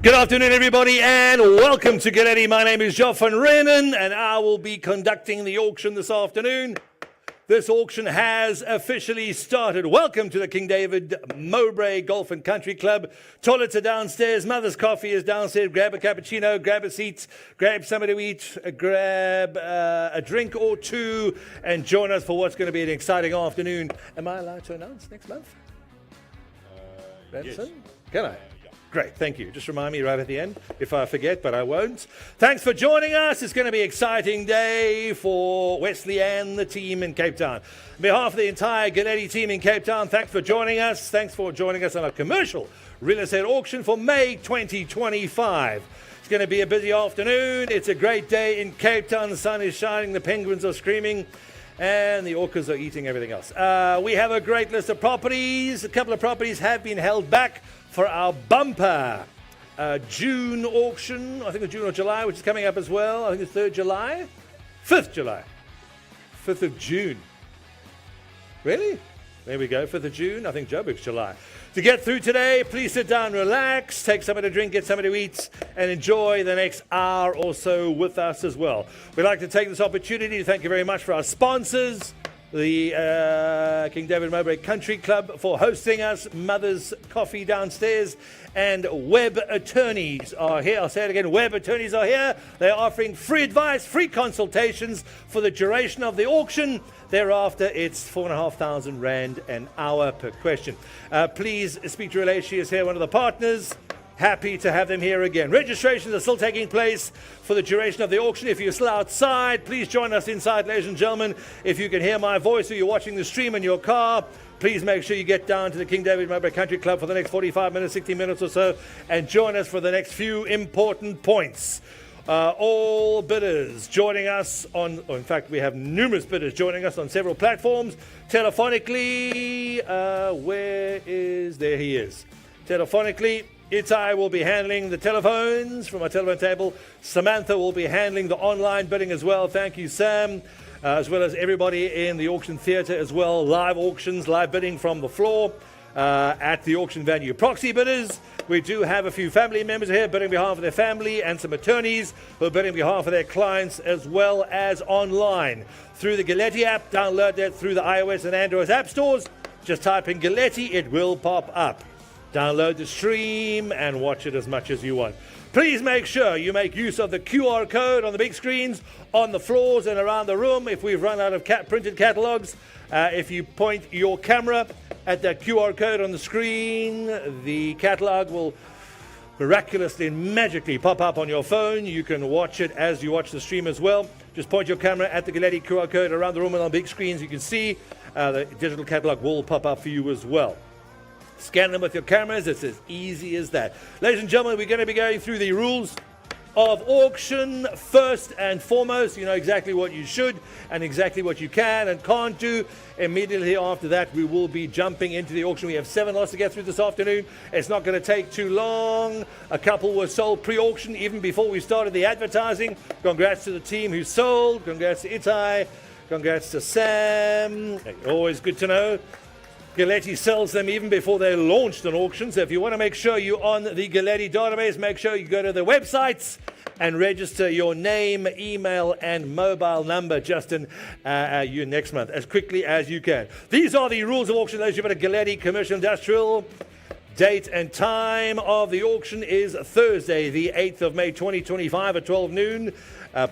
Good afternoon, everybody, and welcome to Galetti. My name is Joff van Reenen, and I will be conducting the auction this afternoon. This auction has officially started. Welcome to the King David Mowbray Golf and Country Club. Toilets are downstairs. Mother's coffee is downstairs. Grab a cappuccino, grab a seat, grab something to eat, grab a drink or two, and join us for what's going to be an exciting afternoon. Am I allowed to announce next month? Yes. Can I? Great, thank you. Just remind me right at the end if I forget, but I won't. Thanks for joining us. It's going to be an exciting day for Wesley and the team in Cape Town. On behalf of the entire Galetti team in Cape Town, thanks for joining us. Thanks for joining us on a commercial real estate auction for May 2025. It's going to be a busy afternoon. It's a great day in Cape Town. The sun is shining, the penguins are screaming, and the orcas are eating everything else. We have a great list of properties. A couple of properties have been held back for our bumper June auction. I think it's June or July, which is coming up as well. I think it's 3rd July? 5th July. 5th of June. Really? There we go, 5th of June. I think Joburg's July. To get through today, please sit down, relax, take something to drink, get something to eat, and enjoy the next hour or so with us as well. We'd like to take this opportunity to thank you very much for our sponsors, the King David Mowbray Country Club for hosting us, Mother's Coffee downstairs, and Web Attorneys are here. I'll say it again, Web Attorneys are here. They're offering free advice, free consultations for the duration of the auction. Thereafter, it's 4,500 Rand an hour per question. Please speak to Relay. She is here, one of the partners. Happy to have them here again. Registrations are still taking place for the duration of the auction. If you're still outside, please join us inside, ladies and gentlemen. If you can hear my voice or you're watching the stream in your car, please make sure you get down to the King David Mowbray Country Club for the next 45 minutes, 60 minutes or so, and join us for the next few important points. All bidders joining us on, or in fact, we have numerous bidders joining us on several platforms. Telephonically, there he is. Telephonically, Itai will be handling the telephones from our telephone table. Samantha will be handling the online bidding as well. Thank you, Sam. As well as everybody in the auction theatre as well. Live auctions, live bidding from the floor at the auction venue. Proxy bidders, we do have a few family members here bidding on behalf of their family and some attorneys who are bidding on behalf of their clients as well as online. Through the Galetti app, download that through the iOS and Android app stores. Just type in Galetti, it will pop up. Download the stream and watch it as much as you want. Please make sure you make use of the QR code on the big screens, on the floors and around the room. If we've run out of printed catalogs, if you point your camera at that QR code on the screen, the catalog will miraculously and magically pop up on your phone. You can watch it as you watch the stream as well. Just point your camera at the Galetti QR code around the room and on big screens. You can see the digital catalog will pop up for you as well. Scan them with your cameras. It's as easy as that. Ladies and gentlemen, we're going to be going through the rules of auction. First and foremost, you know exactly what you should and exactly what you can and can't do. Immediately after that, we will be jumping into the auction. We have 7 lots to get through this afternoon. It's not going to take too long. A couple were sold pre-auction even before we started the advertising. Congrats to the team who sold. Congrats to Itai. Congrats to Sam. Always good to know. Galetti sells them even before they're launched on auction. So if you want to make sure you're on the Galetti database, make sure you go to the websites and register your name, email, and mobile number, Justin, you next month, as quickly as you can. These are the rules of auction, ladies and gentlemen. Galetti Commercial Industrial. Date and time of the auction is Thursday, the 8th of May, 2025 at 12 noon.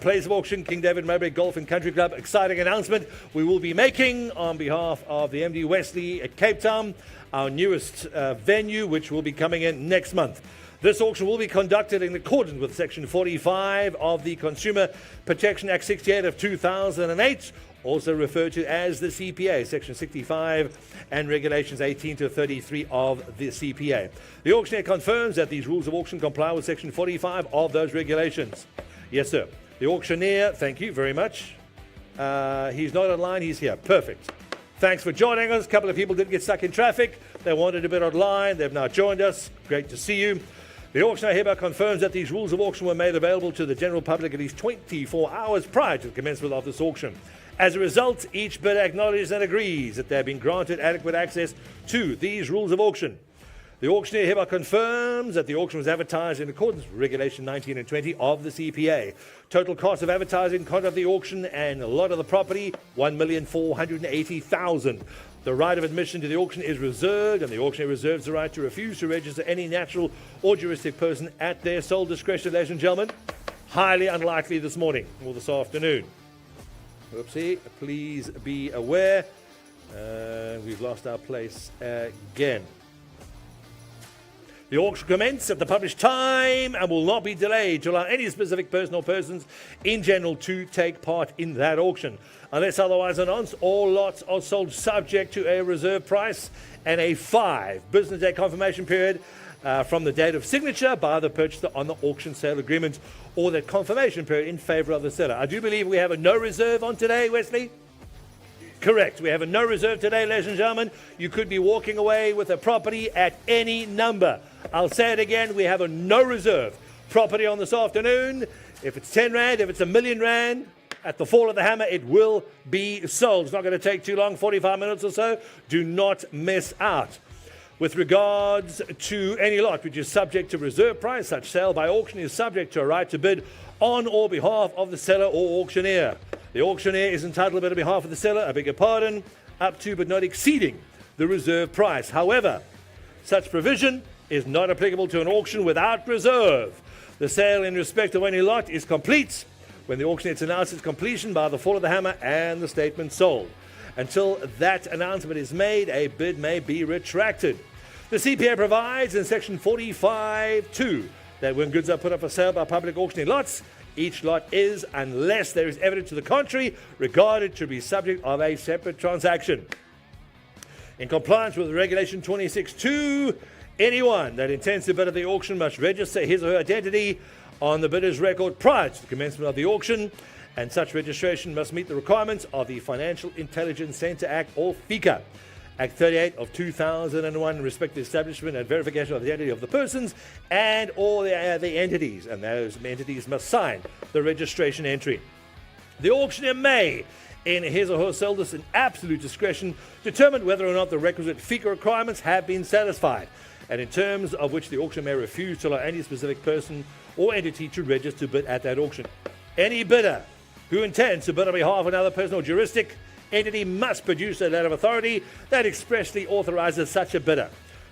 Place of auction, King David Mowbray Golf and Country Club. Exciting announcement we will be making on behalf of the MD Wesley at Cape Town, our newest venue, which will be coming in next month. This auction will be conducted in accordance with Section 45 of the Consumer Protection Act 68 of 2008, also referred to as the CPA, Section 65 and Regulations 18 to 33 of the CPA. The auctioneer confirms that these rules of auction comply with Section 45 of those regulations. Yes, sir. The auctioneer, thank you very much. He's not online, he's here. Perfect. Thanks for joining us. A couple of people did get stuck in traffic. They wanted a bit online. They've now joined us. Great to see you. The auctioneer hereby confirms that these rules of auction were made available to the general public at least 24 hours prior to the commencement of this auction. As a result, each bidder acknowledges and agrees that they have been granted adequate access to these rules of auction. The auctioneer hereby confirms that the auction was advertised in accordance with Regulation 19 and 20 of the CPA. Total cost of advertising, conduct of the auction, and a lot of the property, $1,480,000. The right of admission to the auction is reserved, and the auctioneer reserves the right to refuse to register any natural or juristic person at their sole discretion, ladies and gentlemen. Highly unlikely this morning or this afternoon. Oopsie, please be aware. We've lost our place again. The auction commences at the published time and will not be delayed to allow any specific person or persons in general to take part in that auction. Unless otherwise announced, all lots are sold subject to a reserve price and a 5 business day confirmation period from the date of signature by the purchaser on the auction sale agreement or that confirmation period in favour of the seller. I do believe we have a no reserve on today, Wesley? Correct. We have a no reserve today, ladies and gentlemen. You could be walking away with a property at any number. I'll say it again. We have a no reserve property on this afternoon. If it's 10 Rand, if it's R1,000,000, at the fall of the hammer, it will be sold. It's not going to take too long, 45 minutes or so. Do not miss out. With regards to any lot which is subject to reserve price, such sale by auction is subject to a right to bid on or behalf of the seller or auctioneer. The auctioneer is entitled to bid on behalf of the seller, up to but not exceeding the reserve price. However, such provision is not applicable to an auction without reserve. The sale in respect of any lot is complete when the auctioneer announces its completion by the fall of the hammer and the statement sold. Until that announcement is made, a bid may be retracted. The CPA provides in section 45(2) that when goods are put up for sale by public auctioning lots, each lot is, unless there is evidence to the contrary, regarded to be subject of a separate transaction. In compliance with Regulation 26(2), anyone that intends to bid at the auction must register his or her identity on the bidder's record prior to the commencement of the auction, and such registration must meet the requirements of the Financial Intelligence Centre Act, or FICA. Act 38 of 2001 respect the establishment and verification of the identity of the persons and all the entities, and those entities must sign the registration entry. The auctioneer may, in his or her selfless and absolute discretion, determine whether or not the requisite FICA requirements have been satisfied, and in terms of which the auctioneer may refuse to allow any specific person or entity to register to bid at that auction. Any bidder who intends to bid on behalf of another person or juristic entity must produce a letter of authority that expressly authorizes such a bidder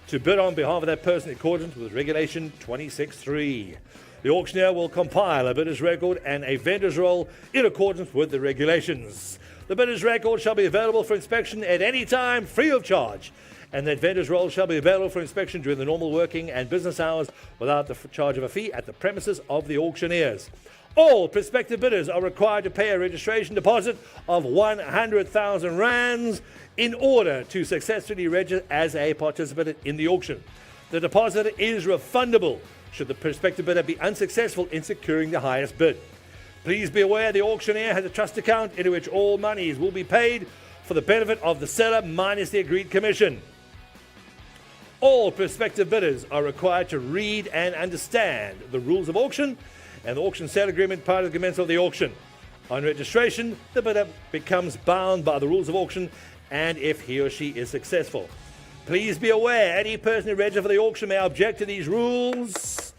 to bid on behalf of that person in accordance with Regulation 26(3). The auctioneer will compile a bidder's record and a vendor's roll in accordance with the regulations. The bidder's record shall be available for inspection at any time, free of charge, and that vendor's roll shall be available for inspection during the normal working and business hours without the charge of a fee at the premises of the auctioneers. All prospective bidders are required to pay a registration deposit of 100,000 rands in order to successfully register as a participant in the auction. The deposit is refundable should the prospective bidder be unsuccessful in securing the highest bid. Please be aware the auctioneer has a trust account into which all monies will be paid for the benefit of the seller minus the agreed commission. All prospective bidders are required to read and understand the rules of auction and the auction sale agreement prior to the commencement of the auction. On registration, the bidder becomes bound by the rules of auction and if he or she is successful. Please be aware, any person who registers for the auction may object to these rules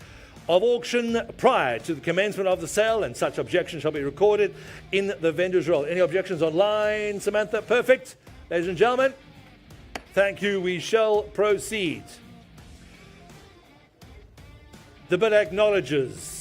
of auction prior to the commencement of the sale, and such objection shall be recorded in the vendor's roll. Any objections online, Samantha? Perfect. Ladies and gentlemen, thank you. We shall proceed. The bidder acknowledges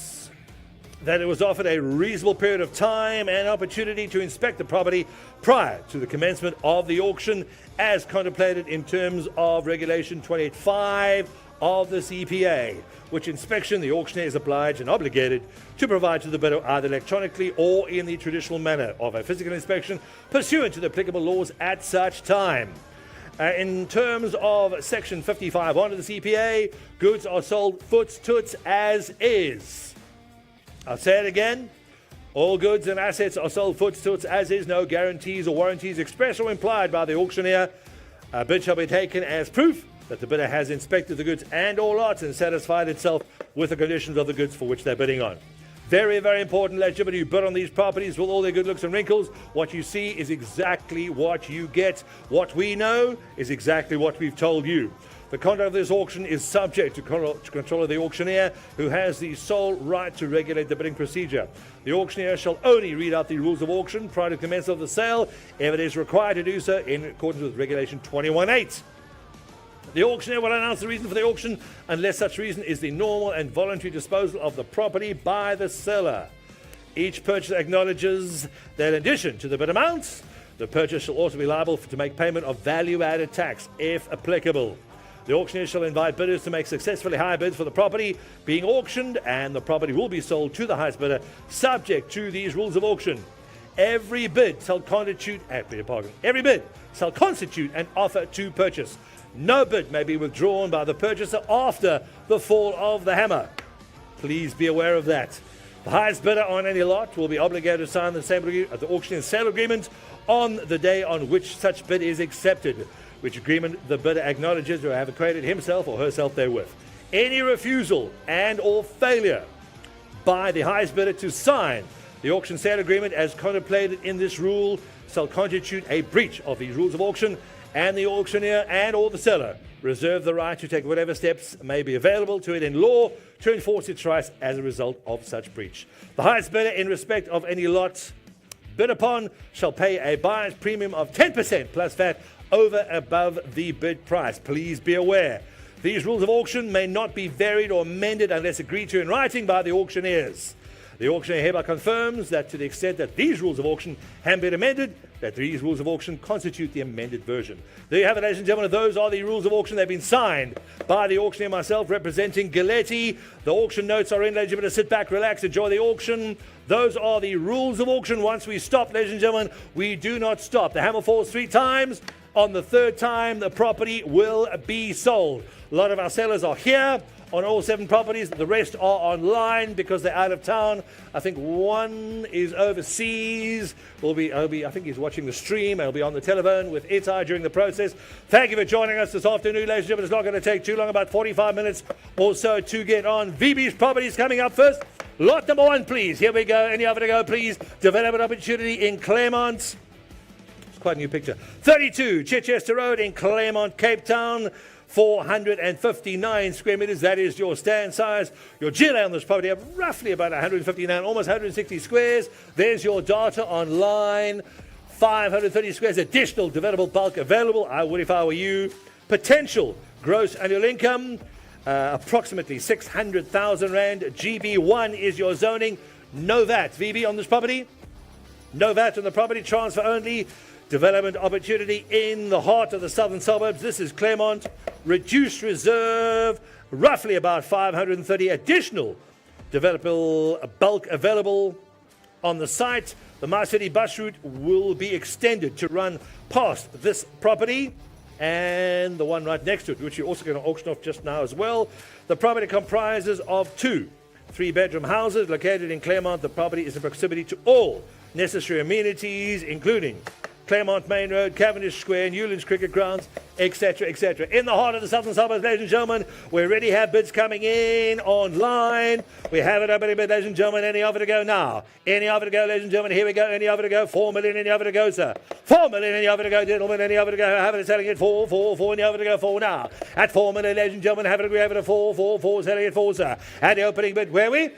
that it was offered a reasonable period of time and opportunity to inspect the property prior to the commencement of the auction as contemplated in terms of Regulation 28(5) of the CPA, which inspection the auctioneer is obliged and obligated to provide to the bidder either electronically or in the traditional manner of a physical inspection pursuant to the applicable laws at such time. In terms of Section 55(1) of the CPA, goods are sold foots toots as is. I'll say it again. All goods and assets are sold foots toots as is. No guarantees or warranties expressed or implied by the auctioneer. A bid shall be taken as proof that the bidder has inspected the goods and all lots and satisfied itself with the conditions of the goods for which they're bidding on. Very, very important, ladies and gentlemen, you bid on these properties with all their good looks and wrinkles. What you see is exactly what you get. What we know is exactly what we've told you. The conduct of this auction is subject to control of the auctioneer, who has the sole right to regulate the bidding procedure. The auctioneer shall only read out the rules of auction prior to commencement of the sale if it is required to do so in accordance with Regulation 21.8. The auctioneer will announce the reason for the auction unless such reason is the normal and voluntary disposal of the property by the seller. Each purchaser acknowledges that in addition to the bid amounts, the purchaser shall also be liable to make payment of value-added tax, if applicable. The auctioneer shall invite bidders to make successfully higher bids for the property being auctioned, and the property will be sold to the highest bidder, subject to these rules of auction. Every bid shall constitute an offer to purchase. No bid may be withdrawn by the purchaser after the fall of the hammer. Please be aware of that. The highest bidder on any lot will be obligated to sign the auctioneer's sale agreement on the day on which such bid is accepted, which agreement the bidder acknowledges to have acquainted himself or herself therewith. Any refusal and or failure by the highest bidder to sign the auction sale agreement as contemplated in this rule shall constitute a breach of these rules of auction, and the auctioneer and or the seller reserve the right to take whatever steps may be available to it in law to enforce its rights as a result of such breach. The highest bidder in respect of any lot bid upon shall pay a buyer's premium of 10% plus VAT over above the bid price. Please be aware, these rules of auction may not be varied or amended unless agreed to in writing by the auctioneers. The auctioneer hereby confirms that to the extent that these rules of auction have been amended, that these rules of auction constitute the amended version. There you have it, ladies and gentlemen. Those are the rules of auction. They've been signed by the auctioneer, myself, representing Galetti. The auction notes are in, ladies and gentlemen. Sit back, relax, enjoy the auction. Those are the rules of auction. Once we stop, ladies and gentlemen, we do not stop. The hammer falls 3 times. On the 3rd time, the property will be sold. A lot of our sellers are here on all 7 properties. The rest are online because they're out of town. I think one is overseas. I think he's watching the stream. He'll be on the telephone with Itai during the process. Thank you for joining us this afternoon, ladies and gentlemen. It's not going to take too long, about 45 minutes or so to get on. VB's properties coming up first. Lot number 1, please. Here we go. Any other to go, please? Development opportunity in Claremont. Quite a new picture. 32 Chichester Road in Claremont, Cape Town. 459 square meters. That is your stand size. Your GLA on this property have roughly about 159, almost 160 squares. There's your data online. 530 squares. Additional developable bulk available. I would if I were you. Potential gross annual income, approximately 600,000 Rand. GB1 is your zoning. No VAT. VB on this property. No VAT on the property. Transfer only. Development opportunity in the heart of the southern suburbs. This is Claremont. Reduced reserve, roughly about 530 additional developable bulk available on the site. The My City bus route will be extended to run past this property and the one right next to it, which you're also going to auction off just now as well. The property comprises of 2 3-bedroom houses located in Claremont. The property is in proximity to all necessary amenities, including Claremont Main Road, Cavendish Square, Newlands Cricket Grounds, etc., etc. In the heart of the southern suburbs, ladies and gentlemen, we already have bids coming in online. We have it open a bid, ladies and gentlemen. Any offer to go now? Any offer to go, ladies and gentlemen? Here we go. Any offer to go? 4 million. Any offer to go, sir? 4 million. Any offer to go, gentlemen? Any offer to go? Have it selling it 4, 4, 4. Any offer to go 4 now? At 4 million, ladies and gentlemen. Have it agree over to 4, 4, 4. Selling it 4, sir. At the opening bid, where are we?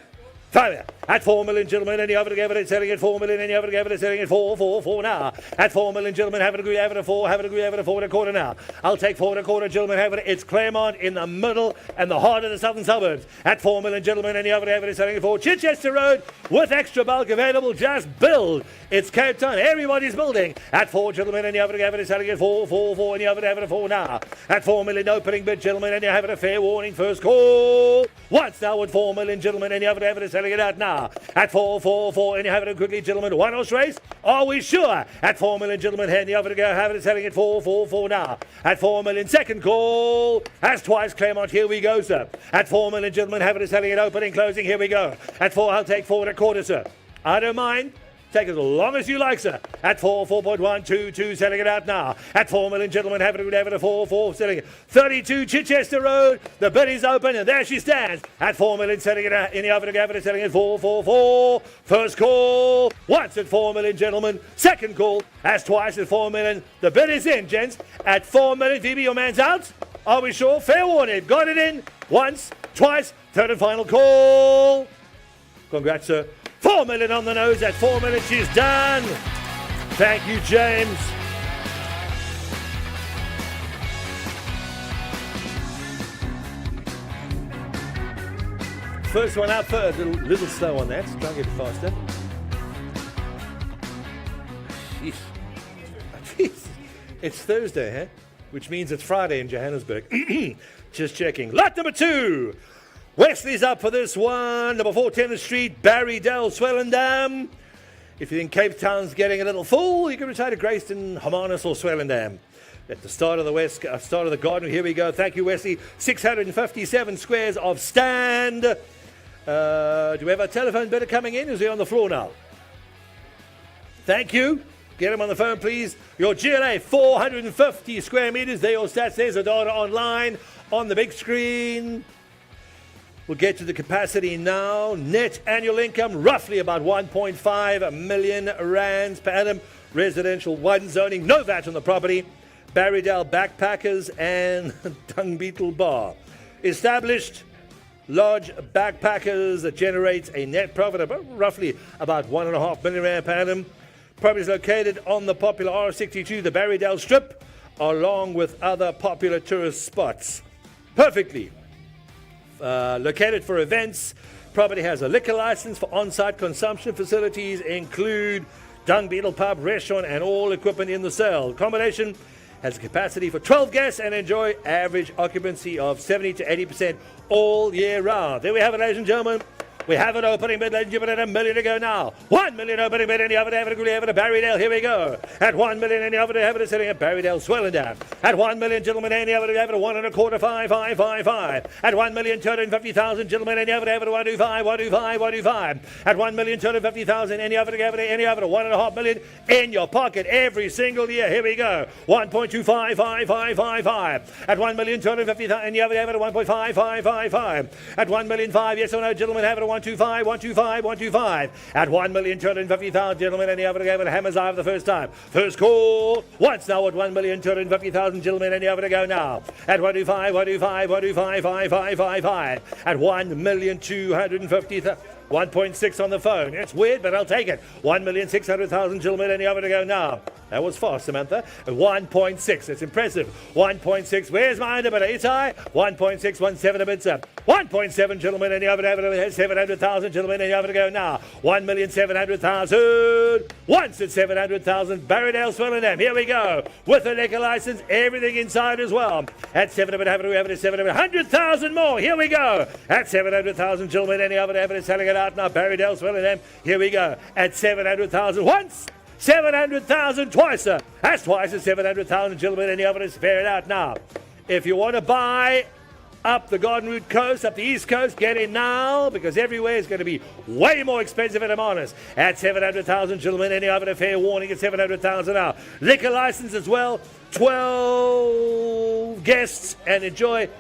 At 4 million, gentlemen, any offer to give it, selling it 4 million, any offer to give it, selling it 4, 4, 4 now. At 4 million, gentlemen, have it agree, have it at 4, have it agree, have it at 4 and a quarter now. I'll take 4 and a quarter, gentlemen, have it. It's Claremont in the middle and the heart of the southern suburbs. At 4 million, gentlemen, any offer to have it, selling it 4. Chichester Road with extra bulk available, just build. It's Cape Town, everybody's building. At 4, gentlemen, any offer to have it, selling it 4, 4, 4, any offer to have it at 4 now. At 4 million, opening bid, gentlemen, any have it a fair warning, first call. Once now at 4 million, gentlemen, any offer to have it, selling it out now. At 4, 4, 4, and you have it quickly, gentlemen. 1 horse race. Are we sure? At 4 million, gentlemen, hand the offer to go. Have it selling it 4, 4, 4 now. At 4 million, second call. As twice, Claremont. Here we go, sir. At 4 million, gentlemen, have it selling it opening, closing. Here we go. At 4, I'll take 4 and a quarter, sir. I don't mind. Take as long as you like, sir. At 4, 4.1, 2, 2, selling it out now. At 4 million, gentlemen, have it a 4, 4, selling it. 32 Chichester Road. The bid is open, and there she stands. At 4 million, selling it out. In the offer to have it, selling it 4, 4, 4. First call. Once at 4 million, gentlemen. Second call. As twice at 4 million. The bid is in, gents. At 4 million, VB, your man's out. Are we sure? Fair warning. Got it in once, twice, third and final call. Congrats, sir. 4 million on the nose. At 4 minutes, she's done. Thank you, James. First one out first. A little slow on that. Try and get it faster. Jeez. It's Thursday, huh? Which means it's Friday in Johannesburg. Just checking. Lot number 2. Wesley's up for this one. Number 4, Tennis Street, Barry Dell, Swellendam. If you think Cape Town's getting a little full, you can retire to Grayston, Hermanus, or Swellendam. At the start of the start of the garden, here we go. Thank you, Wesley. 657 squares of stand. Do we have a telephone bidder coming in? Is he on the floor now? Thank you. Get him on the phone, please. Your GLA, 450 square meters. There your stats. There's the data online on the big screen. We'll get to the capacity now. Net annual income, roughly about 1.5 million rands per annum. Residential one zoning, no VAT on the property. Barrydale Backpackers and Dung Beetle Bar. Established large backpackers that generates a net profit of roughly about 1.5 million rand per annum. Property is located on the popular R62, the Barrydale Strip, along with other popular tourist spots. Perfectly located for events. Property has a liquor license for on-site consumption. Facilities include Dung Beetle Pub, restaurant, and all equipment in the cell. Accommodation has a capacity for 12 guests and enjoy average occupancy of 70 to 80% all year round. There we have it, ladies and gentlemen. We have an opening bid, ladies and gentlemen, at $1 million to go now. 1 million opening bid in the other, have it a Barrydale. Here we go. At 1 million in the other, have it sitting at Barrydale, Swellendam. At 1 million, gentlemen, in the other, have it 1.25, 5. At 1,250,000, gentlemen, in the other, have it 125. At 1,250,000, any other, 1.5 million in your pocket every single year. Here we go. 1.25, 5. At 1,250,000, in the other, have it 1.5, 5. At 1,000,005, yes or no, gentlemen, have it 125. At 1,250,000, gentlemen, and the other gave it a hammer's eye for the first time. First call. Once now at 1,250,000, gentlemen, and the other to go now. At 125, 5. At 1,250,000. 1.6 on the phone. It's weird, but I'll take it. 1,600,000, gentlemen, and the other to go now. That was fast, Samantha. 1.6. It's impressive. 1.6. Where's my underbidder? It's high. 1.617 a bit, sir. 1.7, gentlemen, and the other to go. 700,000, gentlemen, and the other to go now. 1,700,000. Once at 700,000. Barrydale, Swellendam. Here we go. With a liquor license, everything inside as well. At 700, have it at 700. 100,000 more. Here we go. At 700,000, gentlemen, and the other to have it selling it out now. Barrydale, Swellendam. Here we go. At 700,000 once. 700,000 twice, sir. That's twice at 700,000, gentlemen, and the other is fair it out now. If you want to buy up the Garden Route coast, up the east coast, get in now, because everywhere is going to be way more expensive at Hermanus. At 700,000, gentlemen, and the other a fair warning at 700,000 now. Liquor license as well. 12 guests and enjoy.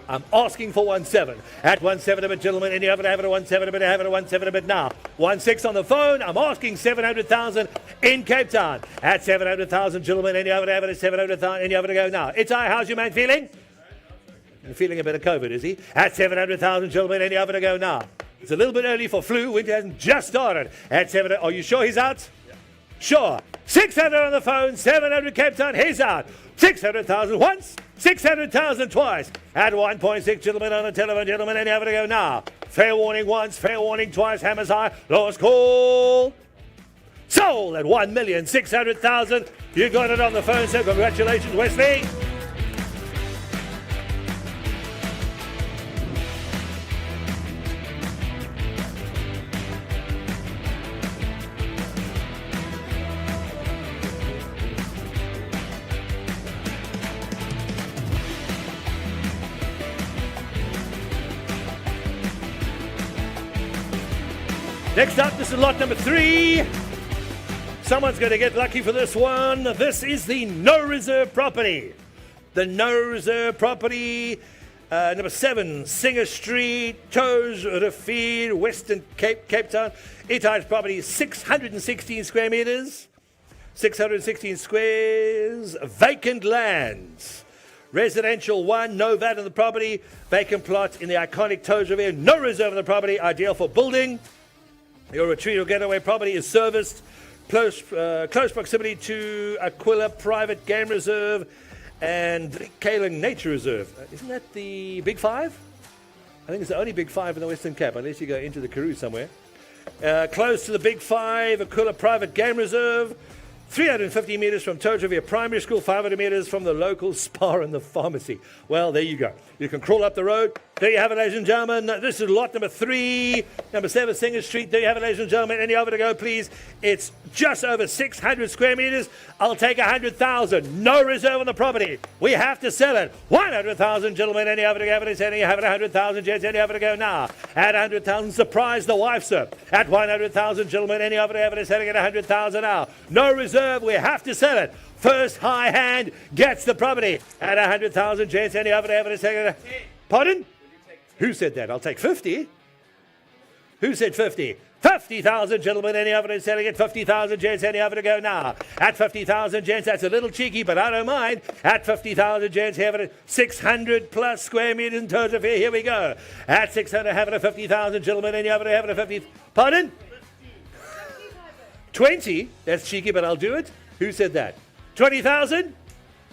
I'm asking for 1.7. At 1.7 a bit, gentlemen, and the other have it at 1.7 a bit, have it at 1.7 a bit now. 1.6 on the phone. I'm asking 700,000 in Cape Town. At 700,000, gentlemen, and the other have it at 700,000, and the other to go now. It's high. How's your man feeling? Feeling a bit of COVID, is he? At 700,000, gentlemen, and the other to go now. It's a little bit early for flu. Winter hasn't just started. At 700, are you sure he's out? Yeah. Sure. 600 on the phone, 700 Cape Town, he's out. 600,000 once, 600,000 twice. At 1.6, gentlemen, on the telephone, gentlemen, and the other to go now. Fair warning once, fair warning twice, hammers high, lowest call. Sold at 1,600,000. You got it on the phone, so congratulations, Wesley. Next up, this is lot number 3. Someone's going to get lucky for this one. This is the No Reserve property. The No Reserve property, number 7, Singer Street, Toes, Rivier, Western Cape Town. It has property 616 square meters, 616 squares, vacant lands. Residential 1, no VAT on the property. Vacant plot in the iconic Toes Revere, no reserve on the property. Ideal for building. Your retreat or getaway property is serviced. Close proximity to Aquila Private Game Reserve and Kaling Nature Reserve. Isn't that the Big Five? I think it's the only Big Five in the Western Cape, unless you go into the Karoo somewhere. Close to the Big Five, Aquila Private Game Reserve. 350 metres from Toes Revere Primary School, 500 metres from the local spa and the pharmacy. Well, there you go. You can crawl up the road. There you have it, ladies and gentlemen. This is lot number 3, number 7, Singer Street. There you have it, ladies and gentlemen. Any over to go, please. It's just over 600 square metres. I'll take 100,000. No reserve on the property. We have to sell it. 100,000, gentlemen. Any over to go? Any have it, 100,000, gents. Any over to go now? At 100,000, surprise the wife, sir. At 100,000, gentlemen. Any over to go? Selling at 100,000 now. No reserve. We have to sell it. First high hand gets the property at 100,000, gents. Any over to go? Pardon? Who said that? I'll take 50. Who said 50? 50,000, gentlemen. Any other selling it? 50,000, gents. Any other to go now? At 50,000, gents. That's a little cheeky, but I don't mind. At 50,000, gents. Have it 600 plus square meters in Toes Revere. Here we go. At 600, have it 50,000, gentlemen. Any other have it 50? Pardon? 20? That's cheeky, but I'll do it. Who said that? 20,000?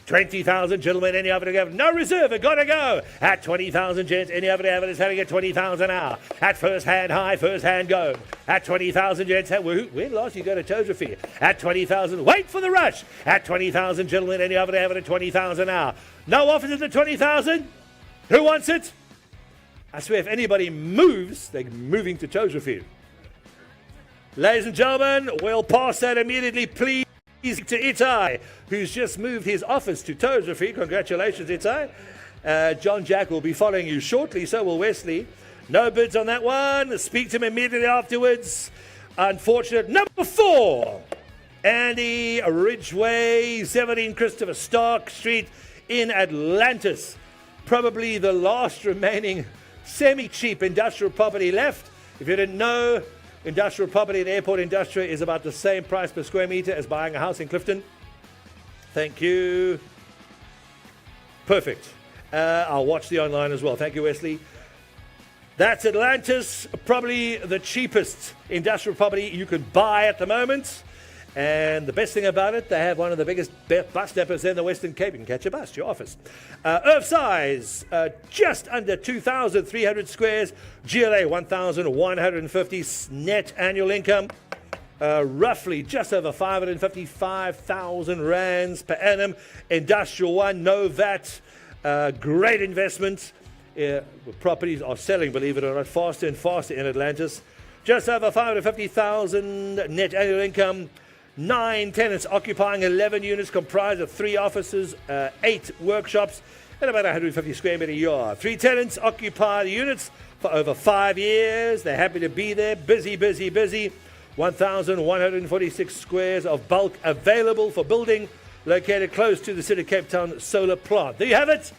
20,000, gentlemen. Any other to go? No reserve. It gotta go. At 20,000, gents. Any other to have it is having it 20,000 now. At first hand high, first hand go. At 20,000, gents. When last you go to Toes Revere? At 20,000. Wait for the rush. At 20,000, gentlemen. Any other to have it at 20,000 now. No offers at 20,000. Who wants it? I swear, if anybody moves, they're moving to Toes Revere. Ladies and gentlemen, we'll pass that immediately, please. To Itai, who's just moved his office to Toes Revere. Congratulations, Itai. John Jack will be following you shortly, so will Wesley. No bids on that one. Speak to him immediately afterwards. Unfortunate. Number 4, Andy Ridgeway, 17 Christopher Stark Street in Atlantis. Probably the last remaining semi-cheap industrial property left. If you didn't know, industrial property at Airport Industrial is about the same price per square meter as buying a house in Clifton. Thank you. Perfect. I'll watch the online as well. Thank you, Wesley. That's Atlantis, probably the cheapest industrial property you could buy at the moment. And the best thing about it, they have one of the biggest bus depots in the Western Cape. You can catch a bus to your office. Earth size, just under 2,300 squares. GLA, 1,150 net annual income. Roughly just over 555,000 rands per annum. Industrial 1, no VAT. Great investment. Properties are selling, believe it or not, faster and faster in Atlantis. Just over 550,000 net annual income. 9 tenants occupying 11 units comprised of 3 offices, 8 workshops, and about 150 square meter yard. 3 tenants occupy the units for over 5 years. They're happy to be there. Busy, busy, busy. 1,146 squares of bulk available for building, located close to the City of Cape Town solar plant. There you have it.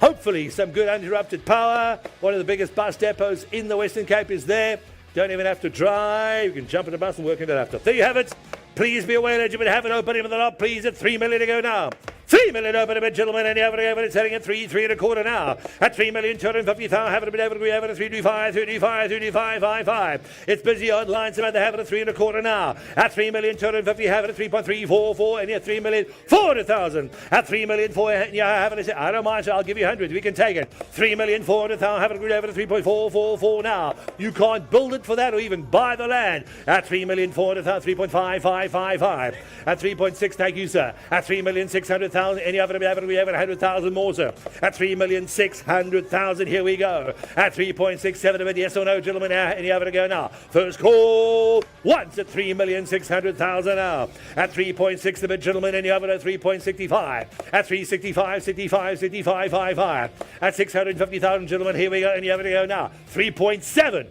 Hopefully some good uninterrupted power. One of the biggest bus depots in the Western Cape is there. Don't even have to drive. You can jump in the bus and work in the laptop. There you have it. Please be aware that you would have it open in the lot, please, at 3 million to go now. 3 million open a bit, gentlemen, and you have it selling at 3 and a quarter now. At 3,250,000, have it a bit over, we have it at 325, 325, 325, 55. It's busy online, so they have it at 3 and a quarter now. At 3,250,000, have it at 3.344, and yet 3,400,000. At 3,400,000, yeah, have it. I don't mind, so I'll give you 100. We can take it. 3,400,000, have it over at 3.444 now. You can't build it for that or even buy the land. At 3,400,000, 3.5555. At 3.6, thank you, sir. At 3,600,000. Any other we have it 100,000 more, sir. At 3,600,000, here we go. At 3.67 a bit, yes or no, gentlemen? Any other to go now? First call once at 3,600,000 now. At 3.6 a bit, gentlemen. Any other at 3.65? At 365, 65, 65, 55. At 650,000, gentlemen. Here we go. Any other to go now? 3.7.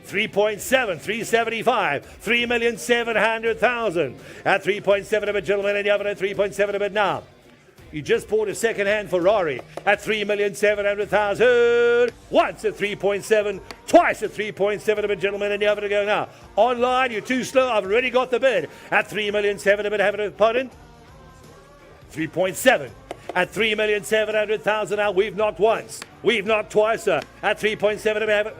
3.7, 375, 3,700,000. At 3.7 a bit, gentlemen. Any other at 3.7 a bit now? You just bought a second-hand Ferrari at 3,700,000. Once at 3.7, twice at 3.7 a bit, gentlemen, and the other to go now. Online, you're too slow. I've already got the bid. At 3,700,000 a bit, have it, pardon? 3.7. At 3,700,000 now. We've knocked once. We've knocked twice, sir. At 3.7, we have it.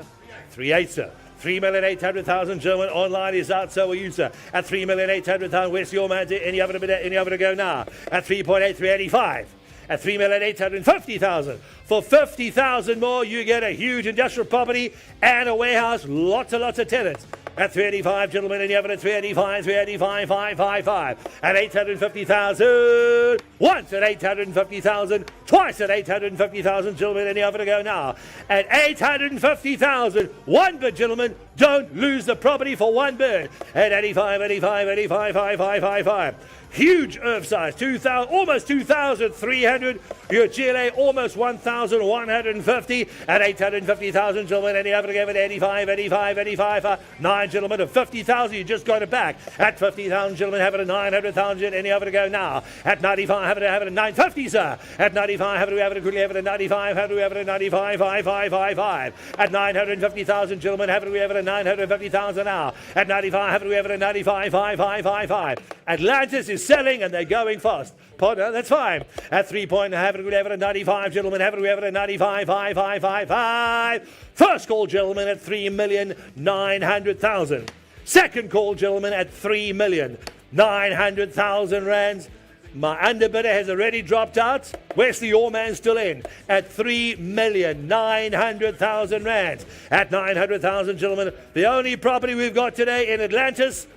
3.8, sir. 3,800,000 German online is out, so are you, sir. At 3,800,000, where's your man? Any other to go now? At 3.8, 385. At 3,850,000. For 50,000 more, you get a huge industrial property and a warehouse, lots and lots of tenants. At 385, gentlemen, and you have it at 385, 385, 555. At 850,000. Once at 850,000. Twice at 850,000, gentlemen, and you have it to go now. At 850,000. One bid, gentlemen. Don't lose the property for one bid. At 85, 85, 85, 555. Huge earth size, almost 2,300. Your GLA almost 1,150 at 850,000, gentlemen. And you have to give it 85, 85, 85. 9, gentlemen, of 50,000. You just got it back at 50,000, gentlemen. Have it at 900,000. And you have to go now at 95. Have it at 950, sir. At 95, have it at 95. Have it at 95, 5555. At 950,000, gentlemen. Have it at 950,000 now. At 95, have it at 95, 5555. Atlantis is selling and they're going fast. Potter, that's fine. At 3 point, have it at 95, gentlemen. Have it at 95, 5555. First call, gentlemen, at 3,900,000. Second call, gentlemen, at 3,900,000 rands. My underbidder has already dropped out. Wesley, your man's still in at 3,900,000 rands. At 900,000, gentlemen, the only property we've got today in Atlantis.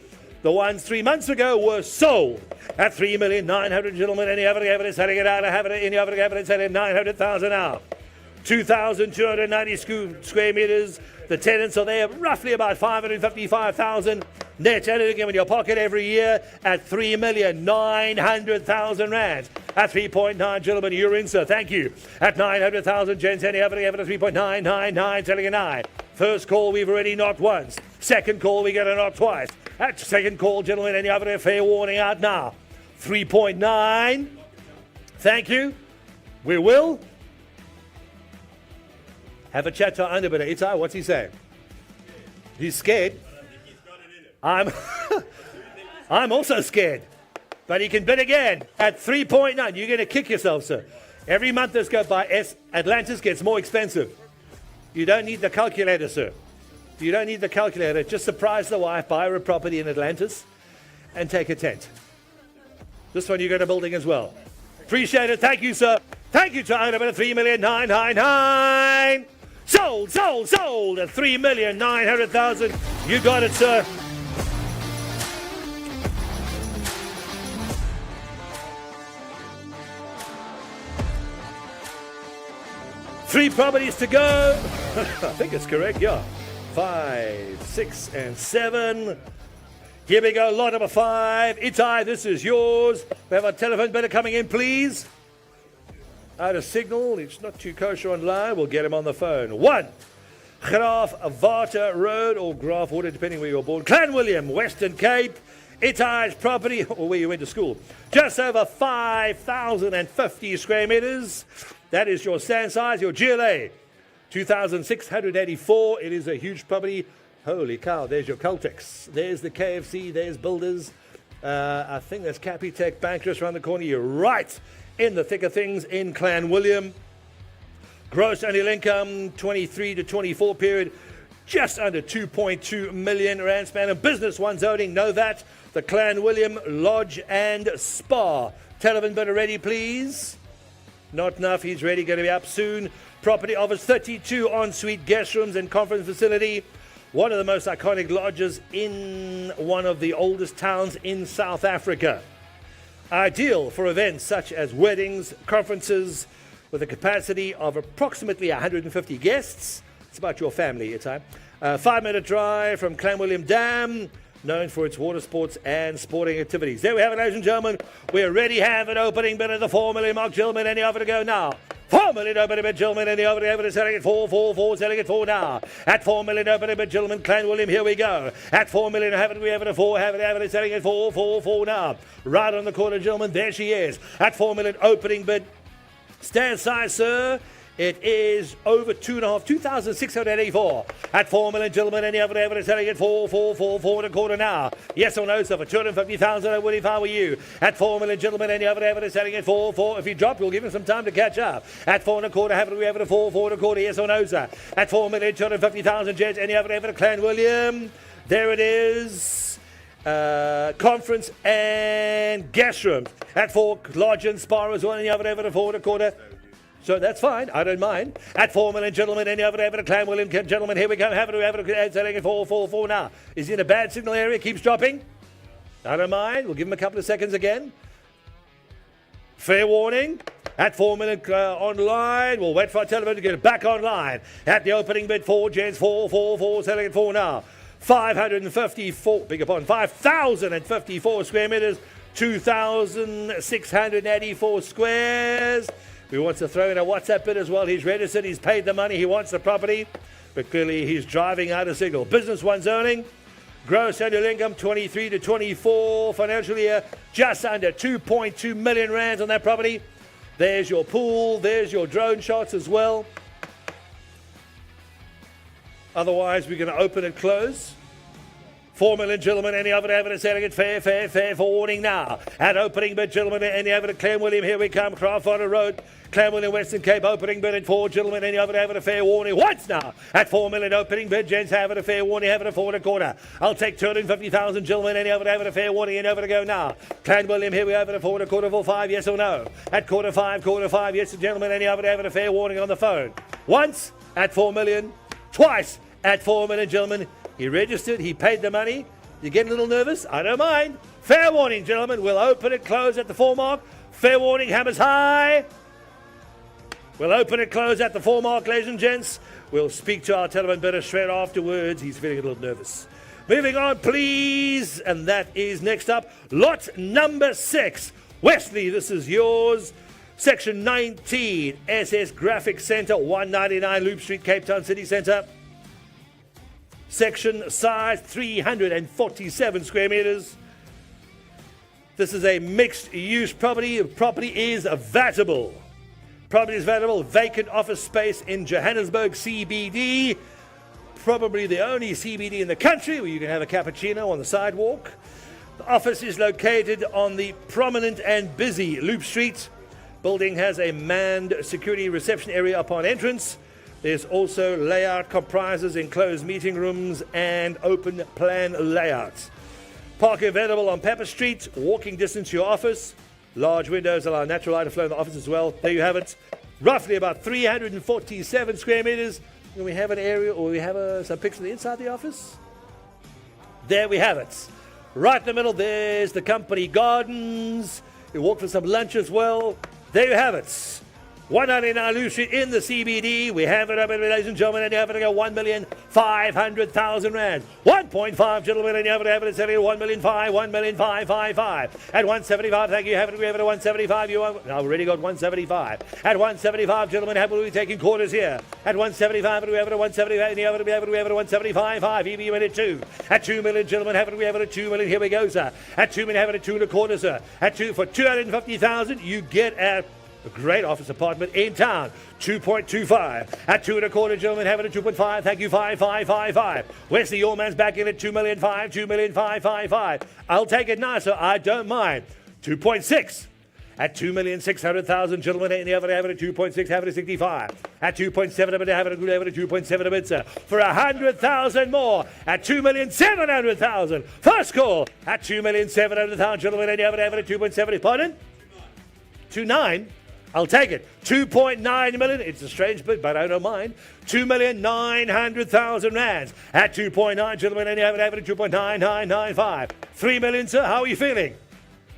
The ones 3 months ago were sold at 3,900,000, gentlemen. Any evidence selling it out? I have it. Any evidence selling 900,000 now. 2,290 square meters. The tenants are there, roughly about 555,000 net anything in your pocket every year at 3,900,000 rands. At 3.9, gentlemen, you're in, sir. Thank you. At 900,000, gents, any evidence 3.999, selling a 9. First call, we've already knocked once. Second call, we get a knock twice. At second call, gentlemen, any other fair warning out now. 3.9. Thank you. We will have a chat to our underbidder. Itai, what's he saying? He's scared. I'm also scared. But he can bid again at 3.9. You're going to kick yourself, sir. Every month this goes by, Atlantis gets more expensive. You don't need the calculator, sir. You don't need the calculator. Just surprise the wife, buy her a property in Atlantis, and take a tent. This one you're going to building as well. Appreciate it. Thank you, sir. Thank you, China. At 3,999,000. Sold at 3,900,000. You got it, sir. Three properties to go. I think it's correct, yeah. 5, 6, and 7. Here we go, lot number 5. Itai, this is yours. We have a telephone bidder coming in, please. Out of signal, it's not too kosher online. We'll get him on the phone. 1, Graaf Water Road, or Graaf Water, depending where you're born. Clanwilliam, Western Cape. Itai's property, or where you went to school. Just over 5,050 square meters. That is your stand size, your GLA. 2,684. It is a huge property. Holy cow, there's your Caltex. There's the KFC, there's Builders. I think there's Capitec Bank just around the corner. You're right in the thick of things in Clanwilliam. Gross annual income, 23 to 24 period, just under 2.2 million rand span. And business one zoning, know that. The Clanwilliam Lodge and Spa. Telephone bidder ready, please. Not enough, he's ready, going to be up soon. Property offers 32 ensuite guest rooms and conference facility. One of the most iconic lodges in one of the oldest towns in South Africa. Ideal for events such as weddings, conferences, with a capacity of approximately 150 guests. It's about your family, it's time. 5-minute drive from Clanwilliam Dam, known for its water sports and sporting activities. There we have it, ladies and gentlemen. We already have an opening bid at the 4 million mark. Gentlemen, any offer to go now? 4 million opening bid, gentlemen, any offer to selling it 4, selling it 4 now. At 4 million opening bid, gentlemen, Clanwilliam, here we go. At 4 million, have it at 4, have it, selling it 4 now. Right on the corner, gentlemen, there she is. At 4 million opening bid. Stand size, sir, It is over 2,684 at 4 million, gentlemen. Any other evidence selling it 4 now? Yes or no, sir? For 250,000, I would if I were you. At 4 million, gentlemen. Any other evidence selling it 4. If you drop, you'll give him some time to catch up. At 4.25, haven't we ever a 4 yes or no, sir? At 4 million, 250,000, gents. Any other evidence? Clan William. There it is. Conference and guest rooms at 4. Lodge and Spar as well. Any other evidence? 4.25. So that's fine. I don't mind. At 4 million, gentlemen. Any other evidence? Clan William, gentlemen. Here we go. Haven't we ever selling it 4 now? Is he in a bad signal area? Keeps dropping. I don't mind. We'll give him a couple of seconds again. Fair warning. At 4 million online. We'll wait for our television to get it back online. At the opening bid, 4 gents. 4 selling it 4 now. 5,054 square meters. 2,684 squares. He wants to throw in a WhatsApp bid as well. He's registered. He's paid the money. He wants the property. But clearly he's driving out a signal. Business one zoning. Gross annual income 23 to 24 financial year. Just under 2.2 million rands on that property. There's your pool. There's your drone shots as well. Otherwise, we're going to open and close. 4 million, gentlemen. Any other evidence selling it fair for warning now. At opening bid, gentlemen. Any evidence? Clan William, here we come. Craftwater Road. Clan William, Western Cape. Opening bid at 4, gentlemen. Any other evidence? Fair warning. Once now. At 4 million, opening bid. Gents, have it a fair warning. Have it a 4.25. I'll take 250,000, gentlemen. Any other evidence? Fair warning. Any other to go now. Clan William, here we have it at 4.25 for 5. Yes or no? At quarter five. Yes, gentlemen. Any other evidence? Fair warning on the phone. Once at 4 million. Twice at 4 million, gentlemen. He registered, he paid the money. You're getting a little nervous? I don't mind. Fair warning, gentlemen. We'll open it, close at the 4 mark. Fair warning, hammers high. We'll open it, close at the 4 mark, ladies and gents. We'll speak to our telephone bidder straight afterwards. He's feeling a little nervous. Moving on, please. And that is next up, lot number 6. Wesley, this is yours. Section 19, SS Graphics Centre, 199 Loop Street, Cape Town City Centre. Section size 347 square meters. This is a mixed use property. The property is vatable. Property is vatable. Vacant office space in Johannesburg CBD. Probably the only CBD in the country where you can have a cappuccino on the sidewalk. The office is located on the prominent and busy Loop Street. Building has a manned security reception area upon entrance. There's also layout comprises enclosed meeting rooms and open plan layouts. Parking available on Pepper Street, walking distance to your office. Large windows allow natural light to flow in the office as well. There you have it. Roughly about 347 square meters. And we have an area, or we have some pictures of the inside the office. There we have it. Right in the middle, there's the company gardens. You walk for some lunch as well. There you have it. 199 Loop Street in the CBD. We have it up, ladies and gentlemen, and you have it to go 1,500,000 rand. 1.5, gentlemen, and you have it to selling 1,555. At 175, thank you. Have it at 175. You have already got 175. At 175, gentlemen, have we taking quarters here? At 175, we have it at 175, and you have it at 175. EB went at 2. At 2 million, gentlemen, have it at 2 million. Here we go, sir. At 2 million, have it at 2.25, sir. At 2 for 250,000, you get a great office apartment in town, 2.25. At 2.25, gentlemen, have it at 2.5. Thank you, 5. Wesley, your man's back in at 2,500,000. I'll take it now, so I don't mind. 2.6. At 2,600,000, gentlemen, any other have it at 2.6, have it at 65. At 2.7, have it at 2.7 a bit, sir. For 100,000 more. At 2,700,000. First call. At 2,700,000, gentlemen, any other have it at 2.7. Pardon? 2.9. I'll take it. 2.9 million. It's a strange bit, but I don't mind. 2,900,000 rands. At 2.9, gentlemen, and you have it at 2.9995. 3 million, sir. How are you feeling?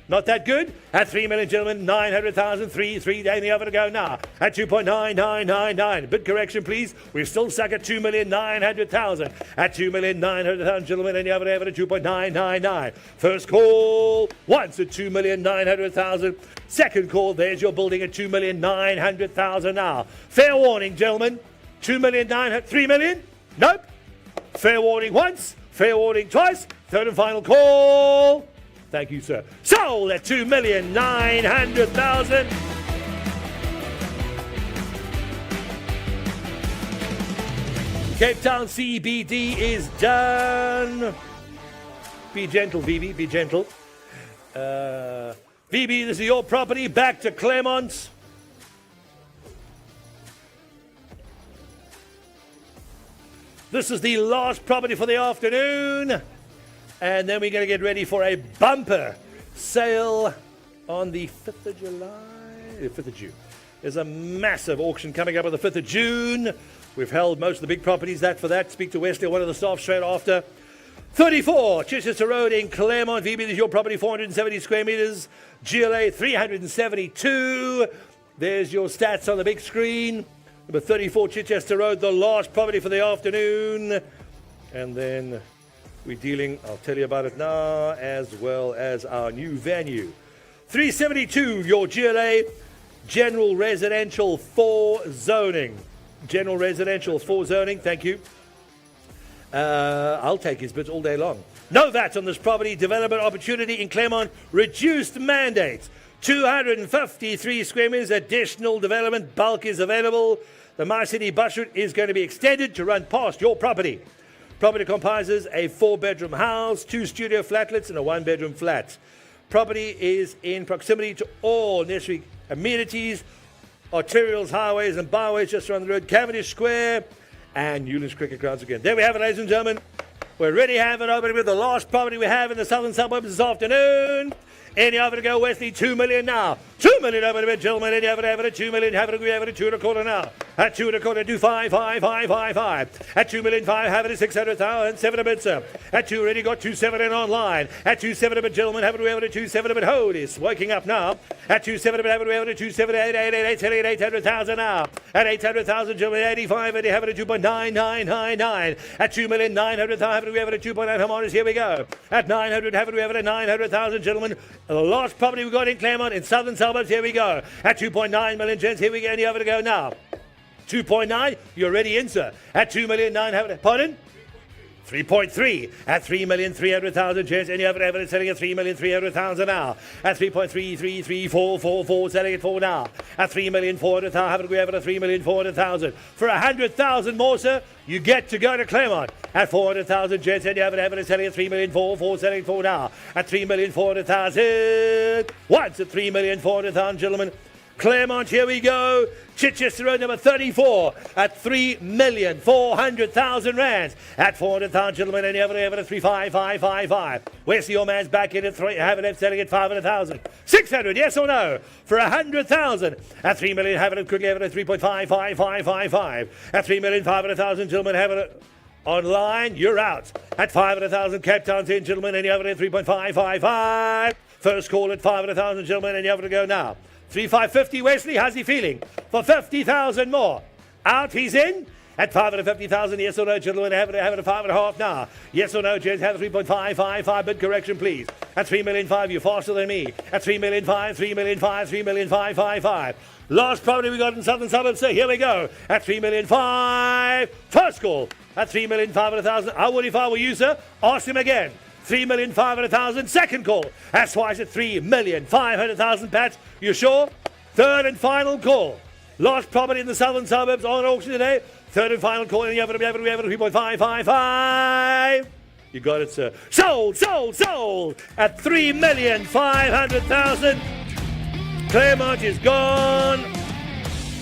Not that good? At 3 million, gentlemen, 900,000, 3, and the other to go now. At 2.9999. Bid correction, please. We're still stuck at 2,900,000. At 2,900,000, gentlemen, and the other at 2.999. First call, once at 2,900,000. Second call, there's your building at 2,900,000 now. Fair warning, gentlemen. 2,900,000, 3 million? Nope. Fair warning once, fair warning twice. Third and final call. Thank you, sir. Sold at 2,900,000. Cape Town CBD is done. Be gentle, VB, be gentle. VB, this is your property. Back to Claremont. This is the last property for the afternoon. And then we're going to get ready for a bumper sale on the 5th of July, the 5th of June. There's a massive auction coming up on the 5th of June. We've held most of the big properties for that. Speak to Wesley, one of the staff, straight after. 34 Chichester Road in Claremont. VB, this is your property, 470 square meters. GLA 372. There's your stats on the big screen. Number 34 Chichester Road, the last property for the afternoon. And then we're dealing, I'll tell you about it now, as well as our new venue. 372, your GLA, General Residential 4 zoning. General Residential 4 zoning, thank you. I'll take his bits all day long. No VAT on this property. Development opportunity in Claremont. Reduced mandate. 253 square meters. Additional development. Bulk is available. The MyCity bus route is going to be extended to run past your property. Property comprises a 4-bedroom house, 2 studio flatlets, and a 1-bedroom flat. Property is in proximity to all necessary amenities, arterials, highways, and byways just around the road. Cavendish Square and Newlands Cricket Grounds again. There we have it, ladies and gentlemen. We're ready to have it open with the last property we have in the southern suburbs this afternoon. Any over to go, Wesley, 2 million now. 2 million over to bid, gentlemen. Any over to have it at 2 million. Have it, we have it at 2 and a quarter now. At 2 and a quarter, do 5, 5, 5, 5, 5. At 2 million, 5, have it at 600,000. 7 a bid, sir. At 2 already got 2.7 in online. At 2.7 a bid, gentlemen. Have it, we have it at 2.7 a bid. Holy, it's waking up now. At 2.7 a bid, have it, we have it at 2.7, 800,000 now. At 800,000, gentlemen, 85, and you have it at 2.9999. At 2 million, 900,000, have it, we have it at 2.9. Harmonious, here we go. At 900, have it, we have it at 900,000, gentlemen. The last property we got in Claremont in southern suburbs, here we go. At 2.9 million, gents, here we go. Any over to go now. 2.9, you're ready in, sir. At 2 million, 900, pardon? 3.3 at 3,300,000 gents. Any over to selling at 3,300,000 now. At 3.3334444 selling it for now. At 3,400,000, haven't we ever at 3,400,000 for 100,000 more, sir? You get to go to Claremont at 400,000 gents. Any over to selling at 3,444 selling it for now. At 3,400,000. Once at 3,400,000, gentlemen. Claremont, here we go. Chichester Road number 34 at 3,400,000 rands. At 400,000, gentlemen, and ever at 35555. Wesley, your man's back in at 3, have it selling at 500,000. 600, yes or no? For 100,000. At 3 million, have it quickly, have it at 3.55555. At 3,500,000, gentlemen, have it online, you're out. At 500,000, Cape Town's in, gentlemen, and you have it at 3.555. First call at 500,000, gentlemen, and you have to go now. 3,550, Wesley, how's he feeling? For 50,000 more. Out, he's in. At 550,000, yes or no, gentlemen, have it at 5.5 now. Yes or no, gents, have it 3.555, bid correction, please. At 3,000,005, you're faster than me. At 3,000,005, 3,000,005, 3,000,555. Last property we got in southern suburbs, so here we go. At 3,000,005, first call. At 3,500,000, I would if I were you, sir. Ask him again. 3,500,000, second call. That's twice at 3,500,000, Pat. You sure? Third and final call. Last property in the southern suburbs on auction today. Third and final call. And you have it 3.555. You got it, sir. Sold, sold, sold at 3,500,000. Claremont is gone.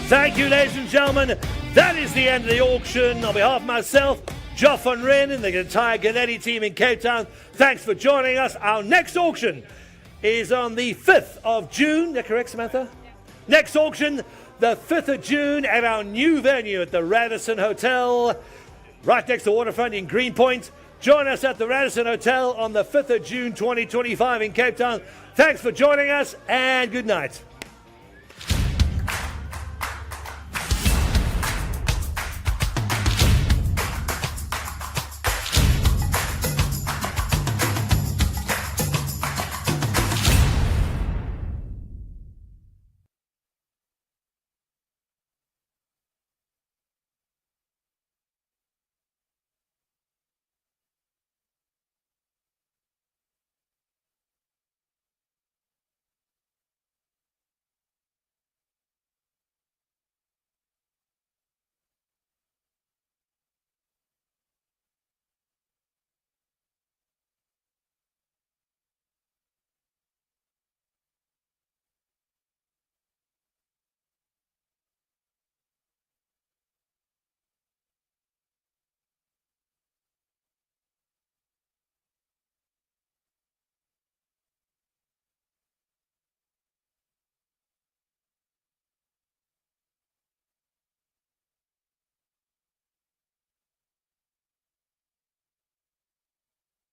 Thank you, ladies and gentlemen. That is the end of the auction. On behalf of myself, Joff and Ren and the entire Galetti team in Cape Town, thanks for joining us. Our next auction is on the 5th of June. Is that correct, Samantha? Yeah. Next auction, the 5th of June at our new venue at the Radisson Hotel, right next to the waterfront in Greenpoint. Join us at the Radisson Hotel on the 5th of June 2025 in Cape Town. Thanks for joining us and good night.